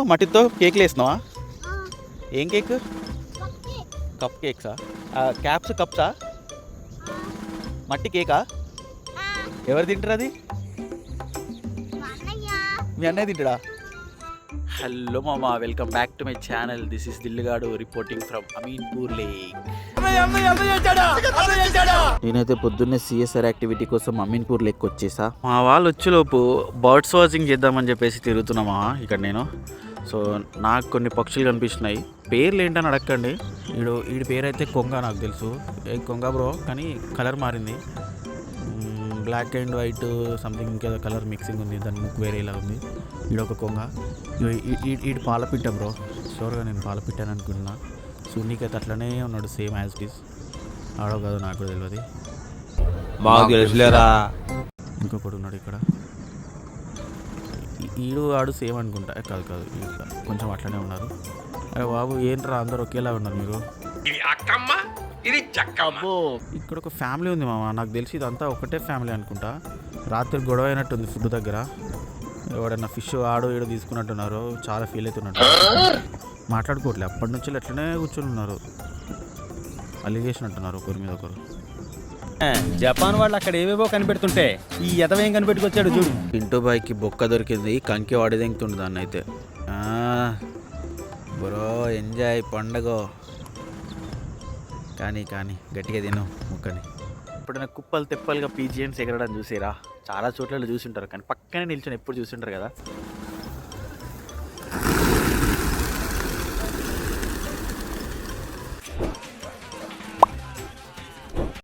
చేస్తున్నావు? మట్టితో కేక్లు వేస్తున్నావా? ఏం కేక్? కప్ కేక్సా? క్యాప్స్ కప్సా? మట్టి కేకా? ఎవరు తింటారు అది? మీ అన్నయ్య తింటాడా? హలో మామా, welcome back to my channel. This is దిల్లుగాడు రిపోర్టింగ్ ఫ్రమ్ అమీన్పూర్ లేక్. నేనైతే పొద్దున్నే సిఎస్ఆర్ యాక్టివిటీ కోసం అమీన్పూర్ లేక్ వచ్చేసా. మా వాళ్ళు వచ్చేలోపు బర్డ్స్ వాచింగ్ చేద్దామని చెప్పేసి తిరుగుతున్నామా ఇక్కడ నేను. సో నాకు కొన్ని పక్షులు కనిపిస్తున్నాయి. పేర్లు ఏంటని అడగండి. వీడి పేరు అయితే కొంగ, నాకు తెలుసు. కొంగ బ్రో, కానీ కలర్ మారింది. బ్లాక్ అండ్ వైట్ సంథింగ్ ఇంకేదో కలర్ మిక్సింగ్ ఉంది. దాని ముక్కు వేరే ఇలా ఉంది. ఒక కొంగ. ఈడు పాలపిట్ట బ్రో, షూర్గా నేను పాలపిట్టాను అనుకుంటున్నా. సునీకైతే అట్లనే ఉన్నాడు, సేమ్ యాజ్ ఇట్ ఈస్. ఆడో కాదు నాకు కూడా తెలియదు. ఇంకొకటి ఉన్నాడు ఇక్కడ. ఆడు సేమ్ అనుకుంటా. కాదు కొంచెం అట్లనే ఉన్నారు. అరే బాబు, ఏంట్రా అందరు ఒకేలా ఉన్నారు మీరు? ఇక్కడ ఒక ఫ్యామిలీ ఉంది మామ, నాకు తెలిసి ఇదంతా ఒకటే ఫ్యామిలీ అనుకుంటా. రాత్రి గొడవ అయినట్టుంది ఫుడ్ దగ్గర. ఎవడన్నా ఫిష్ ఆడు ఏడో తీసుకున్నట్టున్నారు. చాలా ఫీల్ అవుతున్నట్టు. మాట్లాడుకోవట్లే అప్పటి నుంచి ఎట్లనే కూర్చొని ఉన్నారు. అలిగేషన్ అంటున్నారు ఒకరి మీద ఒకరు. జపాన్ వాళ్ళు అక్కడ ఏవేవో కనిపెడుతుంటే ఈ ఎదవేం కనిపెట్టుకొచ్చాడు చూడు. పింటూ బాయ్కి బొక్క దొరికింది, కంకి వాడిదెంగుతుండు దాన్ని అయితే. బ్రో ఎంజాయ్ పండగ. కానీ గట్టిగా తిను ముక్కని. ఎప్పుడైనా కుప్పలు తెప్పలుగా పీజియన్స్ ఎగరడం చూసారా? చాలా చోట్ల చూసింటారు, కానీ పక్కనే నిల్చొని ఎప్పుడు చూసింటారు కదా.